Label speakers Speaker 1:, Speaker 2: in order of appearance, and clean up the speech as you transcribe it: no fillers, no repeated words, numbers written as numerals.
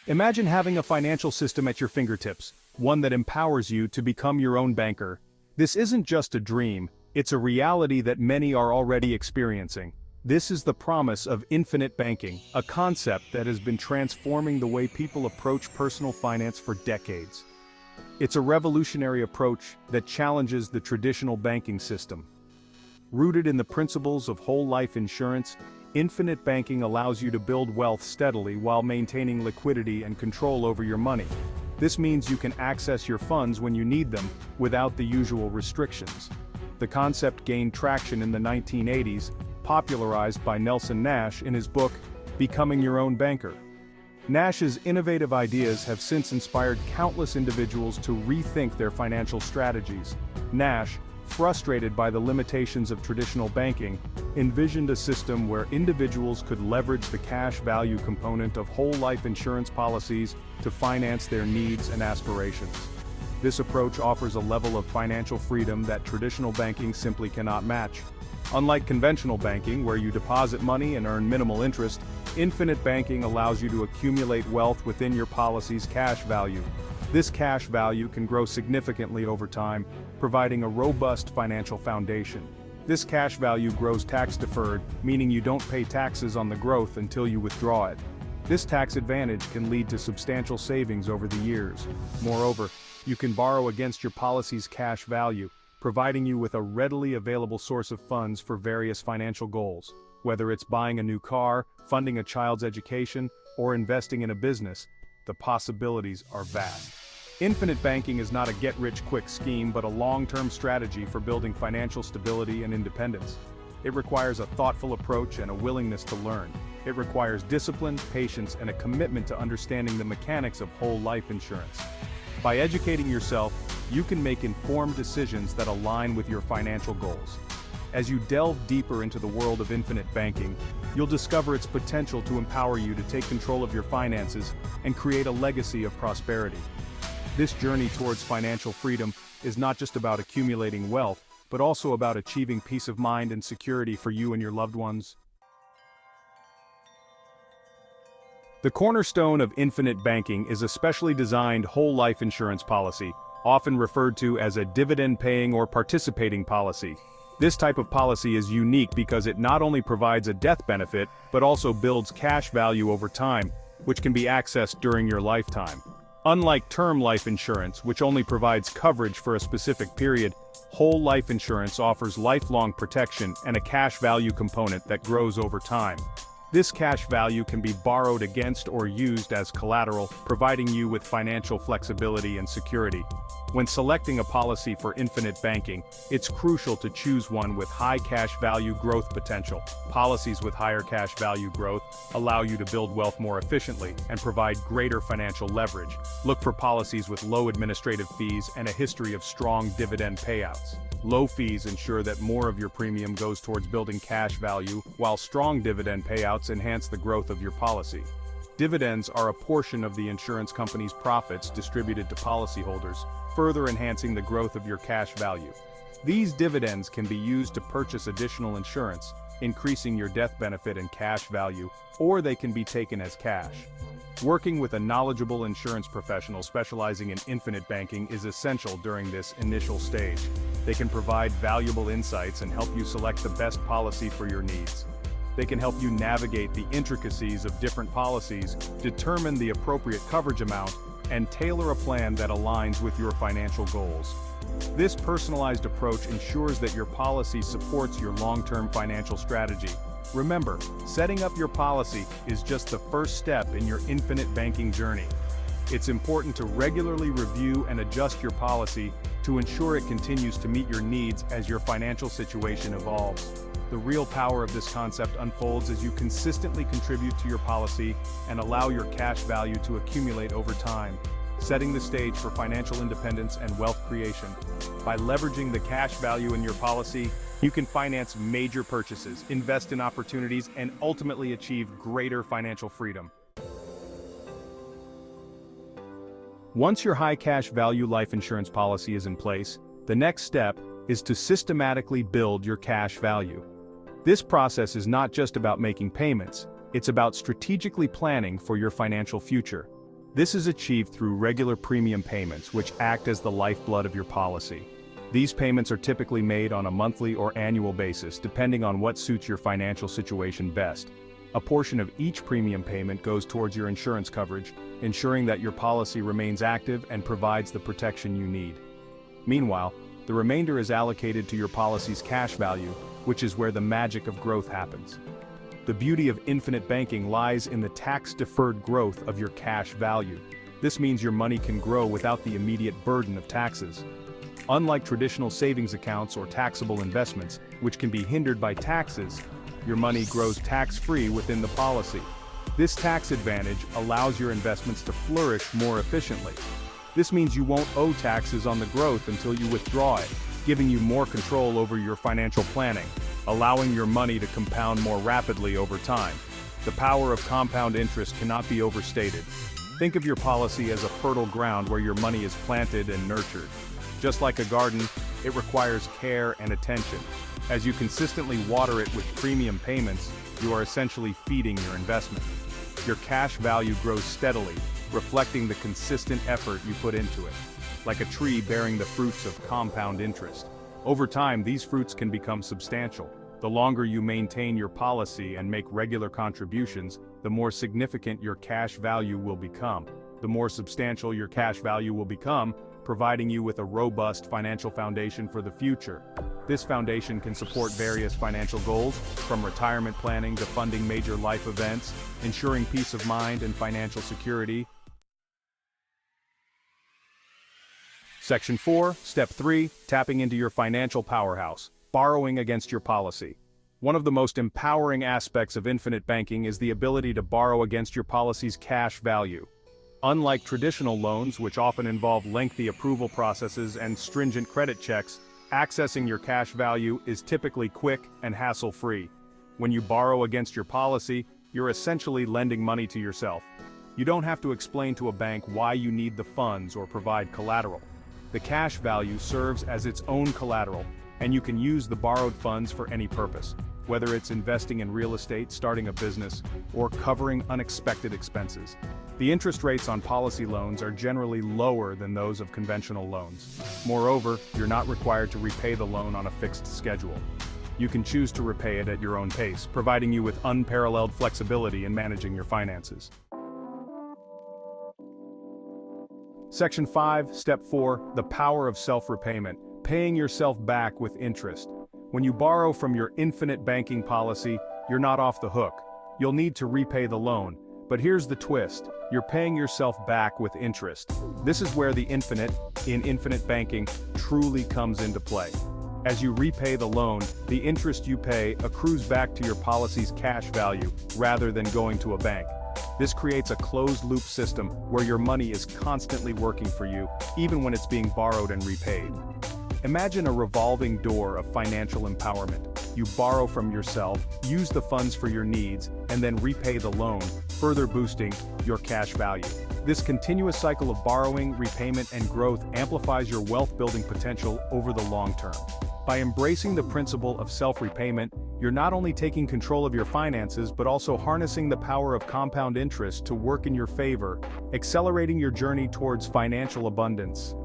Speaker 1: Imagine having a financial system at your fingertips, one that empowers you to become your own banker. This isn't just a dream, it's a reality that many are already experiencing. This is the promise of infinite banking, a concept that has been transforming the way people approach personal finance for decades. It's a revolutionary approach that challenges the traditional banking system. Rooted in the principles of whole life insurance, infinite banking allows you to build wealth steadily while maintaining liquidity and control over your money. This means you can access your funds when you need them, without the usual restrictions. The concept gained traction in the 1980s, popularized by Nelson Nash in his book, Becoming Your Own Banker. Nash's innovative ideas have since inspired countless individuals to rethink their financial strategies. Nash, frustrated by the limitations of traditional banking, envisioned a system where individuals could leverage the cash value component of whole life insurance policies to finance their needs and aspirations. This approach offers a level of financial freedom that traditional banking simply cannot match. Unlike conventional banking, where you deposit money and earn minimal interest, infinite banking allows you to accumulate wealth within your policy's cash value. This cash value can grow significantly over time, providing a robust financial foundation. This cash value grows tax-deferred, meaning you don't pay taxes on the growth until you withdraw it. This tax advantage can lead to substantial savings over the years. Moreover, you can borrow against your policy's cash value, providing you with a readily available source of funds for various financial goals. Whether it's buying a new car, funding a child's education, or investing in a business, the possibilities are vast. Infinite banking is not a get-rich-quick scheme but a long-term strategy for building financial stability and independence. It requires a thoughtful approach and a willingness to learn. It requires discipline, patience, and a commitment to understanding the mechanics of whole life insurance. By educating yourself, you can make informed decisions that align with your financial goals. As you delve deeper into the world of infinite banking, you'll discover its potential to empower you to take control of your finances and create a legacy of prosperity. This journey towards financial freedom is not just about accumulating wealth, but also about achieving peace of mind and security for you and your loved ones. The cornerstone of infinite banking is a specially designed whole life insurance policy, often referred to as a dividend-paying or participating policy. This type of policy is unique because it not only provides a death benefit, but also builds cash value over time, which can be accessed during your lifetime. Unlike term life insurance, which only provides coverage for a specific period, whole life insurance offers lifelong protection and a cash value component that grows over time. This cash value can be borrowed against or used as collateral, providing you with financial flexibility and security. When selecting a policy for infinite banking, it's crucial to choose one with high cash value growth potential. Policies with higher cash value growth allow you to build wealth more efficiently and provide greater financial leverage. Look for policies with low administrative fees and a history of strong dividend payouts. Low fees ensure that more of your premium goes towards building cash value, while strong dividend payouts enhance the growth of your policy. Dividends are a portion of the insurance company's profits distributed to policyholders, further enhancing the growth of your cash value. These dividends can be used to purchase additional insurance, increasing your death benefit and cash value, or they can be taken as cash. Working with a knowledgeable insurance professional specializing in infinite banking is essential during this initial stage. They can provide valuable insights and help you select the best policy for your needs. They can help you navigate the intricacies of different policies, determine the appropriate coverage amount, and tailor a plan that aligns with your financial goals. This personalized approach ensures that your policy supports your long-term financial strategy. Remember, setting up your policy is just the first step in your infinite banking journey. It's important to regularly review and adjust your policy to ensure it continues to meet your needs as your financial situation evolves. The real power of this concept unfolds as you consistently contribute to your policy and allow your cash value to accumulate over time, setting the stage for financial independence and wealth creation. By leveraging the cash value in your policy, you can finance major purchases, invest in opportunities, and ultimately achieve greater financial freedom. Once your high cash value life insurance policy is in place, the next step is to systematically build your cash value. This process is not just about making payments, it's about strategically planning for your financial future. This is achieved through regular premium payments, which act as the lifeblood of your policy. These payments are typically made on a monthly or annual basis, depending on what suits your financial situation best. A portion of each premium payment goes towards your insurance coverage, ensuring that your policy remains active and provides the protection you need. Meanwhile, the remainder is allocated to your policy's cash value, which is where the magic of growth happens. The beauty of infinite banking lies in the tax-deferred growth of your cash value. This means your money can grow without the immediate burden of taxes. Unlike traditional savings accounts or taxable investments, which can be hindered by taxes, your money grows tax-free within the policy. This tax advantage allows your investments to flourish more efficiently. This means you won't owe taxes on the growth until you withdraw it, giving you more control over your financial planning, allowing your money to compound more rapidly over time. The power of compound interest cannot be overstated. Think of your policy as a fertile ground where your money is planted and nurtured. Just like a garden, it requires care and attention. As you consistently water it with premium payments, you are essentially feeding your investment. Your cash value grows steadily, reflecting the consistent effort you put into it. Like a tree bearing the fruits of compound interest. Over time, these fruits can become substantial. The longer you maintain your policy and make regular contributions, the more significant your cash value will become. The more substantial your cash value will become, providing you with a robust financial foundation for the future. This foundation can support various financial goals, from retirement planning to funding major life events, ensuring peace of mind and financial security. Section 4, Step 3, Tapping into your financial powerhouse, borrowing against your policy. One of the most empowering aspects of infinite banking is the ability to borrow against your policy's cash value. Unlike traditional loans, which often involve lengthy approval processes and stringent credit checks, accessing your cash value is typically quick and hassle-free. When you borrow against your policy, you're essentially lending money to yourself. You don't have to explain to a bank why you need the funds or provide collateral. The cash value serves as its own collateral, and you can use the borrowed funds for any purpose, whether it's investing in real estate, starting a business, or covering unexpected expenses. The interest rates on policy loans are generally lower than those of conventional loans. Moreover, you're not required to repay the loan on a fixed schedule. You can choose to repay it at your own pace, providing you with unparalleled flexibility in managing your finances. Section 5, Step 4, The Power of Self-Repayment, Paying yourself back with interest. When you borrow from your infinite banking policy, you're not off the hook. You'll need to repay the loan. But here's the twist, you're paying yourself back with interest. This is where the infinite, in infinite banking, truly comes into play. As you repay the loan, the interest you pay accrues back to your policy's cash value, rather than going to a bank. This creates a closed-loop system where your money is constantly working for you, even when it's being borrowed and repaid. Imagine a revolving door of financial empowerment. You borrow from yourself, use the funds for your needs, and then repay the loan, further boosting your cash value. This continuous cycle of borrowing, repayment, and growth amplifies your wealth-building potential over the long term. By embracing the principle of self-repayment, you're not only taking control of your finances but also harnessing the power of compound interest to work in your favor, accelerating your journey towards financial abundance.